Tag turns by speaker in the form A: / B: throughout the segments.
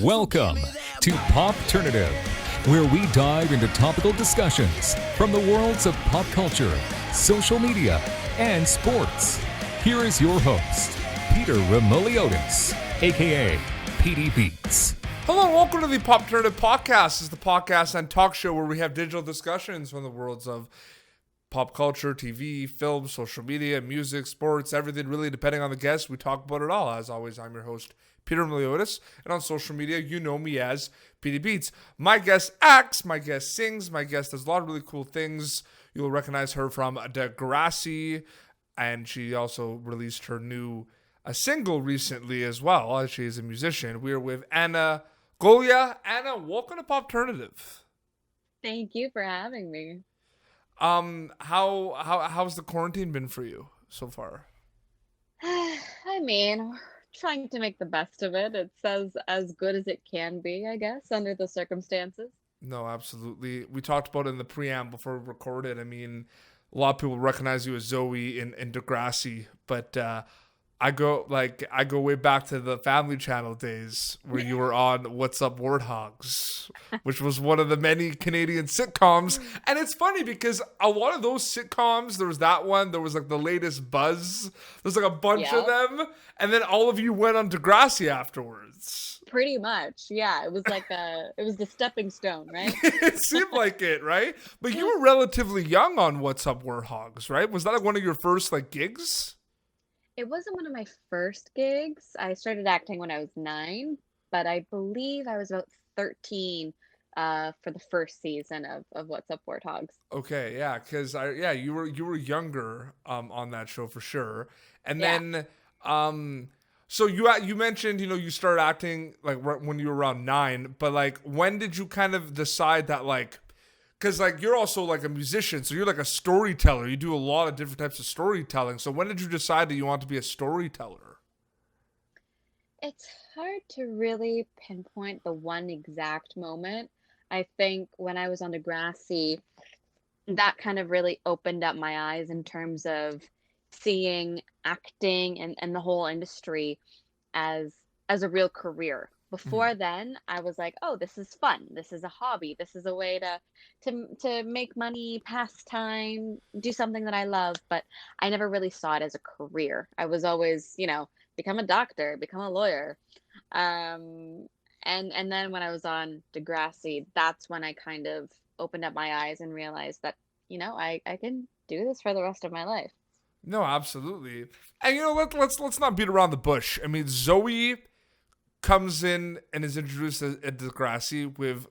A: Welcome to Popternative, where we dive into topical discussions from the worlds of pop culture, social media, and sports. Here is your host, Peter Remoliotis, aka PD Beats.
B: Hello, welcome to the Popternative podcast. This is the podcast and talk show where we have digital discussions from the worlds of pop culture, TV, film, social media, music, sports, everything really, depending on the guest. We talk about it all. As always, I'm your host, Peter Meliodas, and on social media, you know me as PD Beats. My guest acts, my guest sings, my guest does a lot of really cool things. You'll recognize her from Degrassi, and she also released her new single recently as well. She is a musician. We are with Anna Golja. Anna, welcome to Popternative.
C: Thank you for having me.
B: How's the quarantine been for you so far?
C: I mean, trying to make the best of it. It's as good as it can be, I guess, under the circumstances.
B: No, absolutely. We talked about it in the preamble before we recorded. I mean, a lot of people recognize you as Zoe in Degrassi, but I go way back to the Family Channel days where you were on What's Up Warthogs, which was one of the many Canadian sitcoms. And it's funny because a lot of those sitcoms, there was that one, there was like The Latest Buzz, there's like a bunch of them, and then all of you went on Degrassi afterwards.
C: Pretty much, yeah. It was like it was the stepping stone, right?
B: It seemed like it, right? But you were relatively young on What's Up Warthogs, right? Was that like one of your first like gigs?
C: It wasn't one of my first gigs. I started acting when I was 9, but I believe I was about 13 for the first season of What's Up Warthogs.
B: Okay, yeah, because you were younger on that show for sure, and
C: Yeah.
B: then so you mentioned you started acting like when you were around 9, but like when did you kind of decide that like. Because, like, you're also, like, a musician, so you're, like, a storyteller. You do a lot of different types of storytelling. So when did you decide that you want to be a storyteller?
C: It's hard to really pinpoint the one exact moment. I think when I was on Degrassi, that kind of really opened up my eyes in terms of seeing acting and the whole industry as a real career. Before then, I was like, oh, this is fun. This is a hobby. This is a way to make money, pass time, do something that I love. But I never really saw it as a career. I was always, become a doctor, become a lawyer. And then when I was on Degrassi, that's when I kind of opened up my eyes and realized that, I can do this for the rest of my life.
B: No, absolutely. And, let's not beat around the bush. I mean, Zoe comes in and is introduced at Degrassi with,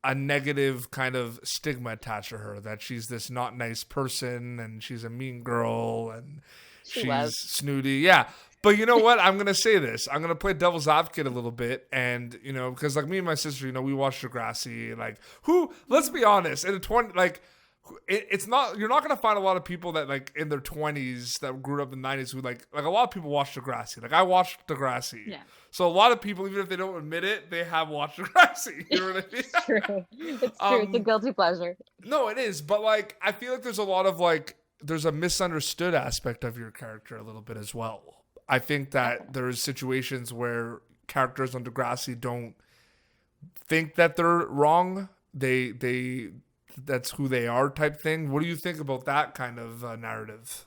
B: a negative kind of stigma attached to her, that she's this not nice person and she's a mean girl and she's snooty. Yeah. But you know what? I'm going to say this. I'm going to play devil's advocate a little bit. And, because like me and my sister, we watched Degrassi. Like, let's be honest, in the 20, like, it's not, you're not going to find a lot of people that like in their 20s that grew up in the 90s who like a lot of people watch Degrassi. Like I watched Degrassi.
C: Yeah.
B: So a lot of people, even if they don't admit it, they have watched Degrassi. You know what I mean?
C: It's true. It's true. It's a guilty pleasure.
B: No, it is. But like, I feel like there's a lot of like, there's a misunderstood aspect of your character a little bit as well. I think that there's situations where characters on Degrassi don't think that they're wrong. They that's who they are type thing. What do you think about that kind of narrative?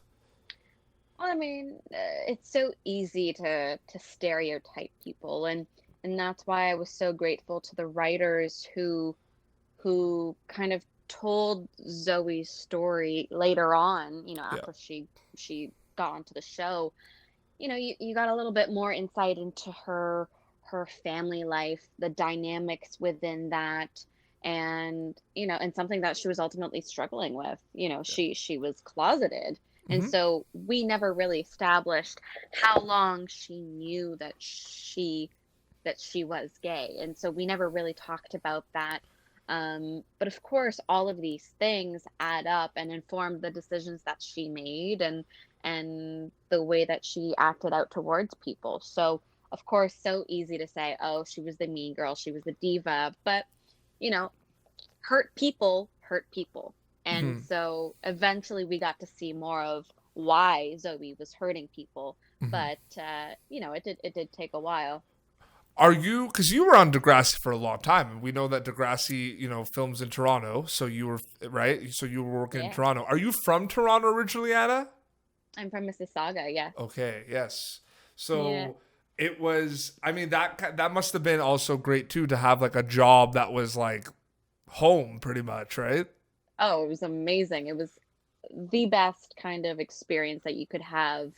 C: Well, I mean, it's so easy to stereotype people, and that's why I was so grateful to the writers who kind of told Zoe's story later on, after she got onto the show. You got a little bit more insight into her family life, the dynamics within that. And and something that she was ultimately struggling with. She was closeted, and so we never really established how long she knew that she was gay, and so we never really talked about that. But of course, all of these things add up and informed the decisions that she made and the way that she acted out towards people. So of course, so easy to say, oh, she was the mean girl, she was the diva, but hurt people. And so eventually we got to see more of why Zoe was hurting people. But, it did take a while.
B: Are you, because you were on Degrassi for a long time, and we know that Degrassi, films in Toronto. So you were, right? So you were working in
C: Yeah.
B: Toronto. Are you from Toronto originally, Anna?
C: I'm from Mississauga, yeah.
B: Okay, yes.
C: Yeah.
B: So it was, I mean, that must have been also great too, to have like a job that was like home pretty much, right?
C: Oh, it was amazing. It was the best kind of experience that you could have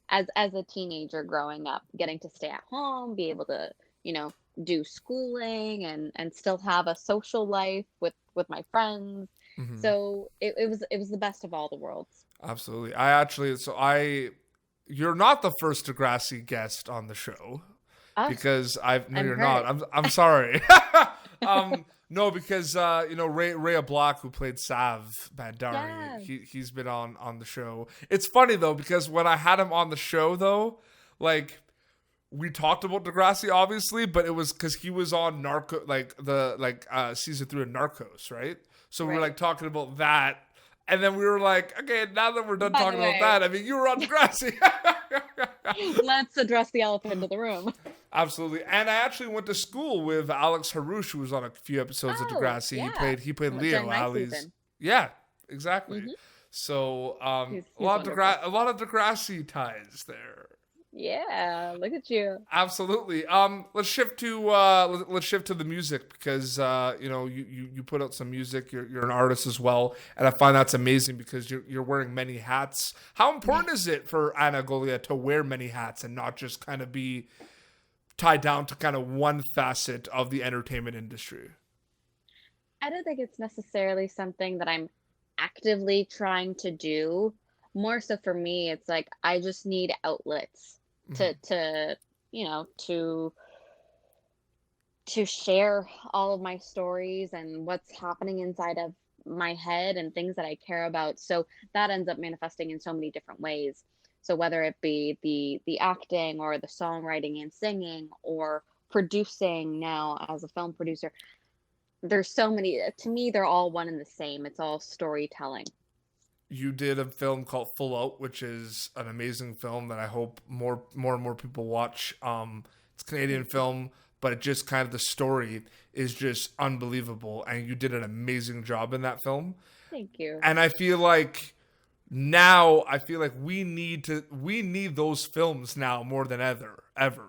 C: as a teenager growing up, getting to stay at home, be able to, you know, do schooling and still have a social life with my friends.
B: Hmm.
C: So it was the best of all the worlds.
B: Absolutely. You're not the first Degrassi guest on the show.
C: Oh,
B: Because no,
C: I'm
B: you're not.
C: hurt.
B: I'm sorry. No, because Rhea Block, who played Sav Bandari,
C: Yes.
B: he's been on the show. It's funny though, because when I had him on the show though, like, we talked about Degrassi obviously, but it was because he was on Narco, like season 3 of Narcos, right? So we were
C: Right.
B: like talking about that, and then we were like, okay, now that we're done
C: By the
B: talking about
C: way.
B: that, I mean, you were on Degrassi.
C: Let's address the elephant in the room.
B: Absolutely. And I actually went to school with Alex Harouche, who was on a few episodes of
C: Oh,
B: Degrassi.
C: yeah.
B: He played
C: During
B: Leo,
C: my
B: Ali's.
C: season.
B: Yeah, exactly.
C: Mhm.
B: So
C: He's
B: a lot
C: wonderful.
B: a lot of Degrassi ties there.
C: Yeah, look at you.
B: Absolutely. Let's shift to the music, because you put out some music. You're an artist as well, and I find that's amazing because you're wearing many hats. How important is it for Anna Golja to wear many hats and not just kind of be tied down to kind of one facet of the entertainment industry?
C: I don't think it's necessarily something that I'm actively trying to do. More so for me, it's like I just need outlets
B: Mhm.
C: to you know to share all of my stories and what's happening inside of my head and things that I care about. So that ends up manifesting in so many different ways. So whether it be the acting or the songwriting and singing or producing now as a film producer, there's so many. To me, they're all one and the same. It's all storytelling.
B: You did a film called Full Out, which is an amazing film that I hope more and more people watch. It's a Canadian
C: Thank you.
B: film, but it just kind of, the story is just unbelievable, and you did an amazing job in that film.
C: Thank you.
B: And I feel like we need those films now more than ever.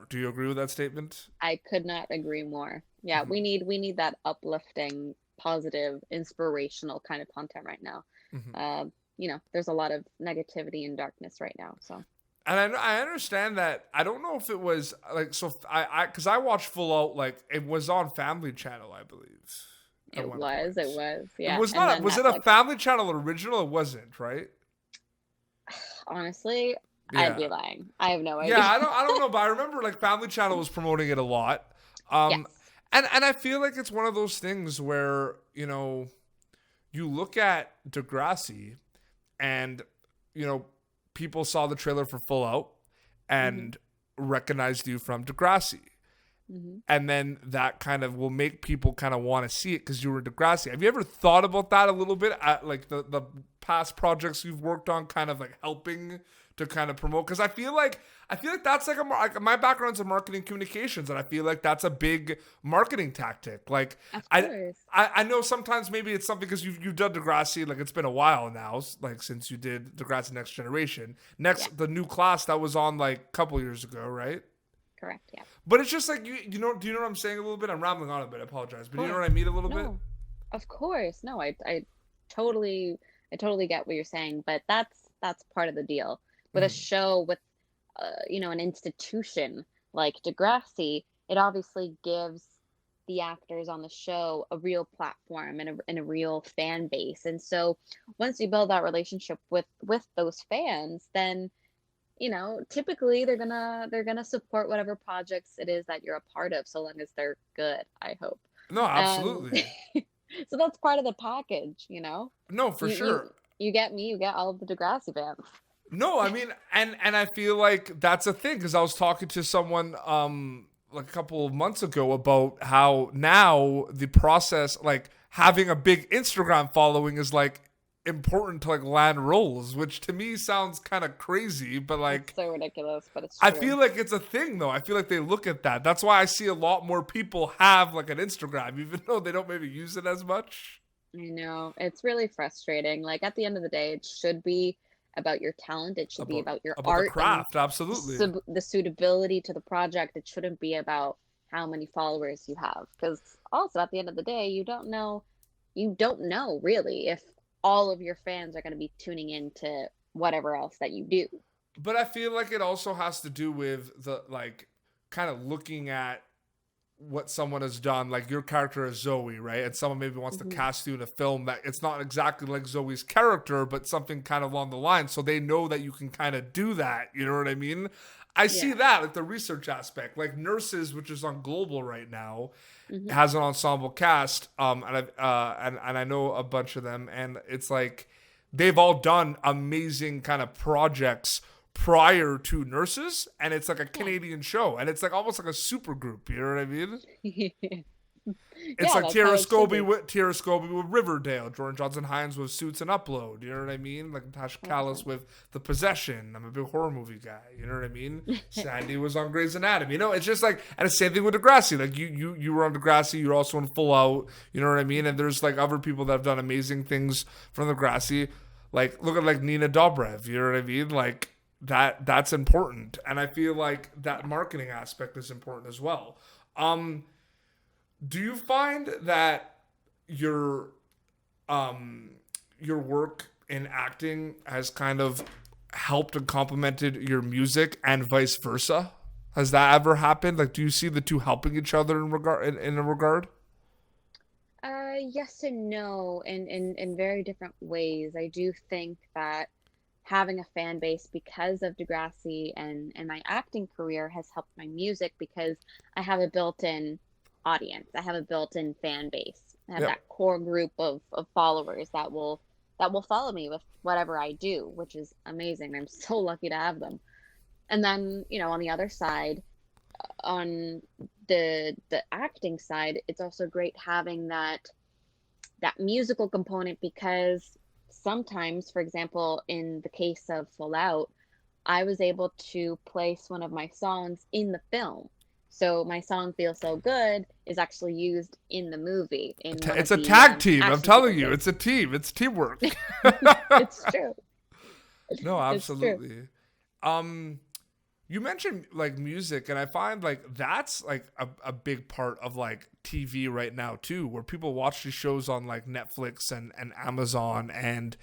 B: Do you agree with that statement?
C: I could not agree more. Yeah,
B: Hmm.
C: we need that uplifting, positive, inspirational kind of content right now.
B: Hmm.
C: There's a lot of negativity and darkness right now. So
B: And I understand that. I don't know if it was like, so because I watched Full Out, like it was on Family Channel, I believe, at one point.
C: it was,
B: It
C: yeah.
B: was
C: And
B: not.
C: then
B: Was it a
C: Netflix.
B: Family Channel original? It wasn't, right?
C: Honestly, I'd be
B: Yeah.
C: lying. I have no
B: Yeah,
C: idea.
B: I don't know, but I remember like Family Channel was promoting it a lot. Um,
C: Yes.
B: and I feel like it's one of those things where, you look at Degrassi, and people saw the trailer for Full Out
C: Hmm.
B: and recognized you from Degrassi.
C: Hmm.
B: And then that kind of will make people kind of want to see it because you were Degrassi. Have you ever thought about that a little bit? Like the past projects you've worked on, kind of like helping to kind of promote? Because I feel like that's like my background's in marketing communications, and I feel like that's a big marketing tactic. Like
C: Of
B: I.
C: course.
B: I know sometimes maybe it's something because you've done Degrassi, like it's been a while now, like since you did Degrassi Next Generation.
C: Yeah.
B: The new class that was on like a couple years ago, right?
C: Correct. Yeah.
B: But it's just like, do you know what I'm saying a little bit? I'm rambling on a bit. I apologize,
C: Of
B: but you know
C: course.
B: what I mean a little bit.
C: No. Of course. No. Totally. I totally get what you're saying, but that's part of the deal with a
B: Mhm.
C: show with an institution like Degrassi. It obviously gives the actors on the show a real platform and a real fan base. And so once you build that relationship with those fans, then typically they're gonna support whatever projects it is that you're a part of, so long as they're good, I hope.
B: No,
C: um
B: absolutely.
C: so that's part of the package.
B: No, for
C: you you
B: sure.
C: you get me, you get all of the Degrassi fans.
B: No, I mean, and I feel like that's a thing because I was talking to someone like a couple of months ago about how now the process, like having a big Instagram following, is like important to like land roles, which to me sounds kind of crazy, but like
C: It's so ridiculous, but it's
B: I
C: true.
B: feel like it's a thing though. I feel like they look at that. That's why I see a lot more people have like an Instagram, even though they don't maybe use it as much.
C: I know. It's really frustrating. Like at the end of the day, it should be about your talent. It should be
B: About
C: about your
B: about the
C: art and
B: craft, absolutely.
C: the suitability to the project. It shouldn't be about how many followers you have. Because also at the end of the day, you don't know really if all of your fans are going to be tuning into whatever else that you do.
B: But I feel like it also has to do with the like kind of looking at what someone has done. Like your character is Zoe, right? And someone maybe wants to
C: Hmm.
B: cast you in a film that it's not exactly like Zoe's character, but something kind of along the line. So they know that you can kind of do that. You know what I mean? I see
C: Yeah.
B: that, like the research aspect, like Nurses, which is on Global right now,
C: Hmm.
B: has an ensemble cast. And I know a bunch of them, and it's like they've all done amazing kind of projects prior to Nurses, and it's like a
C: Yeah.
B: Canadian show, and it's like almost like a super group. You know what I mean? It's
C: Yeah,
B: like
C: that's how it should be.
B: Tara Scobie with Riverdale, Jordan Johnson Hines with Suits and Upload. You know what I mean? Like Natasha Callis
C: Awesome.
B: with The Possession. I'm a big horror movie guy. You know what I mean? Sandy was on Grey's Anatomy. You know, it's just like, and the same thing with Degrassi. Like you were on Degrassi. You're also in Full Out. You know what I mean? And there's like other people that have done amazing things from Degrassi. Like look at like Nina Dobrev. You know what I mean? Like that's important, and I feel like that marketing aspect is important as well. Do you find that your your work in acting has kind of helped and complemented your music and vice versa? Has that ever happened? Like, do you see the two helping each other in a regard?
C: Yes and no, in very different ways. I do think that having a fan base because of Degrassi and my acting career has helped my music because I have a built-in audience. I have a built-in fan base. I have
B: Yep.
C: that core group of followers that will follow me with whatever I do, which is amazing. I'm so lucky to have them. And then, on the other side, on the acting side, it's also great having that musical component because sometimes, for example, in the case of Full Out, I was able to place one of my songs in the film. So my song Feel So Good is actually used in the movie in one of
B: It's a
C: the
B: tag team. I'm
C: action
B: telling you,
C: sequences.
B: it's a team. It's teamwork.
C: It's true.
B: No,
C: It's true.
B: absolutely. Um, you mentioned like music, and I find like that's like a big part of like TV right now too, where people watch these shows on like Netflix and Amazon, and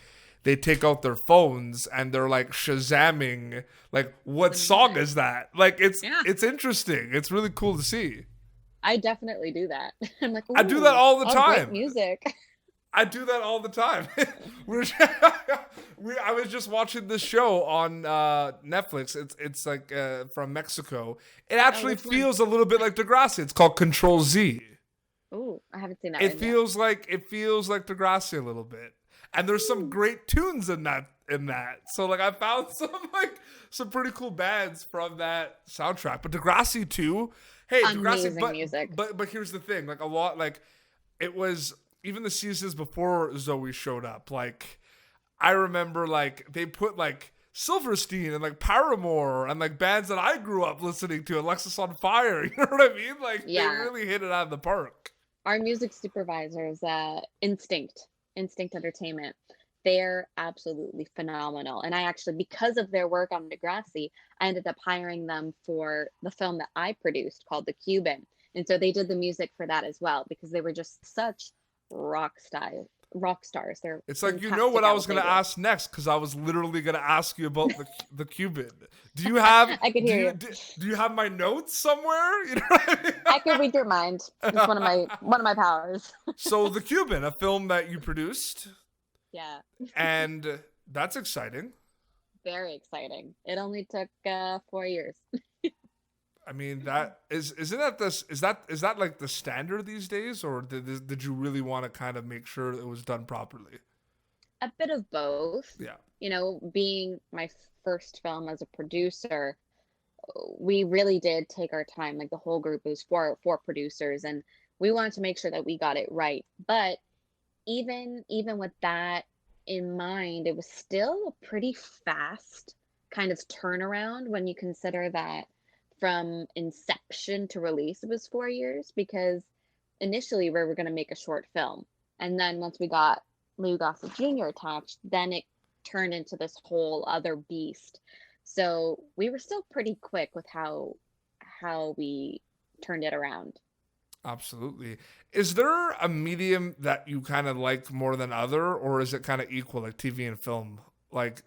B: they take out their phones and they're like Shazamming like what
C: The
B: song
C: music.
B: is that? Like
C: Yeah,
B: it's interesting. It's really cool to see.
C: I definitely do that. I'm like,
B: I do that
C: ooh,
B: all the
C: great
B: time.
C: music.
B: I do that all the time. We're, I was just watching this show on Netflix. It's like from Mexico. It
C: Oh,
B: actually
C: which one?
B: feels a little bit like Degrassi. It's called Control Z.
C: Ooh, I haven't seen that
B: It
C: one yet.
B: feels like Degrassi a little bit, and there's some
C: Ooh,
B: great tunes in that. So like I found some pretty cool bands from that soundtrack. But Degrassi too. Hey, Degrassi.
C: amazing music.
B: But here's the thing. Like a lot like it was even the seasons before Zoe showed up. Like I remember like they put like Silverstein and like Paramore and like bands that I grew up listening to, Alexis on Fire. You know what I mean? Like they
C: Yeah,
B: really hit it out of the park.
C: our music supervisors, Instinct Entertainment, they're absolutely phenomenal. And I actually, because of their work on Degrassi, I ended up hiring them for the film that I produced called The Cuban. And so they did the music for that as well because they were just such rock stars. They're
B: It's like you know
C: fantastic
B: what I
C: at
B: was
C: what they
B: gonna
C: do.
B: ask next because I was literally gonna ask you about the Cuban. Do you have
C: I could hear you.
B: do you have my notes somewhere? You know what
C: I could read your mind. It's
B: I mean?
C: one of my powers.
B: So the Cuban, a film that you produced,
C: Yeah,
B: and that's exciting.
C: very exciting. It only took 4 years.
B: I mean, that isn't that this is that like the standard these days, or did you really want to kind of make sure it was done properly?
C: A bit of both.
B: Yeah.
C: Being my first film as a producer, we really did take our time. Like the whole group was four producers, and we wanted to make sure that we got it right. But even with that, in mind, it was still a pretty fast kind of turnaround when you consider that from inception to release, it was 4 years because initially we were going to make a short film. And then once we got Lou Gossett Jr. attached, then it turned into this whole other beast. So we were still pretty quick with how we turned it around.
B: Absolutely. Is there a medium that you kind of like more than other, or is it kind of equal, like TV and film? Like,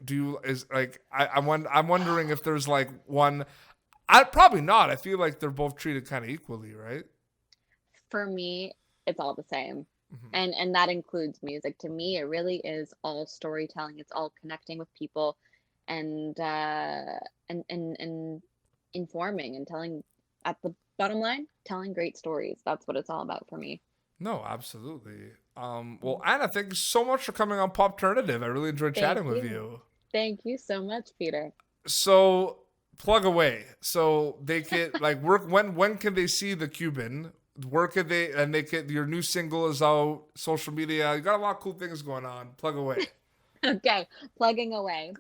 B: I'm wondering if there's like one. I probably not. I feel like they're both treated kind of equally, right?
C: For me, it's all the same.
B: Mm-hmm.
C: And that includes music. To me, it really is all storytelling. It's all connecting with people and informing and telling, at the bottom line, telling great stories. That's what it's all about for me.
B: No, absolutely. Well, Anna, thank you so much for coming on Popternative. I really enjoyed chatting with you.
C: Thank you so much, Peter.
B: So plug away. So they can like work. When can they see the Cuban? Where could they can, your new single is out, social media. You got a lot of cool things going on. Plug away.
C: Okay, plugging away.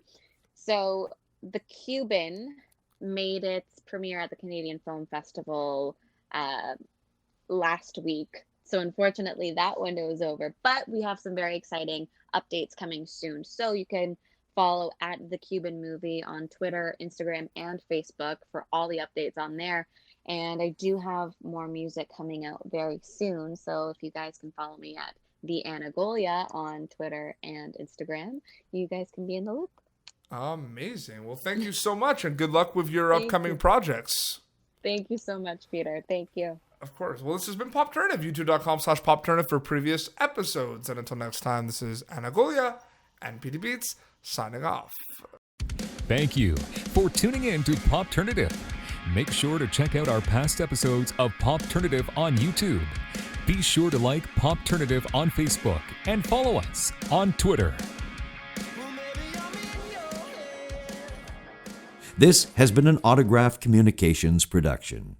C: So the Cuban made its premiere at the Canadian Film Festival last week. So unfortunately, that window is over. But we have some very exciting updates coming soon. So you can follow at The Cuban Movie on Twitter, Instagram, and Facebook for all the updates on there. And I do have more music coming out very soon. So if you guys can follow me at the Anna Golja on Twitter and Instagram, you guys can be in the loop.
B: Amazing. Well, thank you so much, and good luck with your upcoming projects.
C: Thank you so much, Peter. Thank you.
B: Of course. Well, this has been Popternative, youtube.com/Popternative for previous episodes. And until next time, this is Anna Golja and PD Beats signing off.
A: Thank you for tuning in to Popternative. Make sure to check out our past episodes of Popternative on YouTube. Be sure to like Popternative on Facebook and follow us on Twitter.
D: This has been an Autograph Communications production.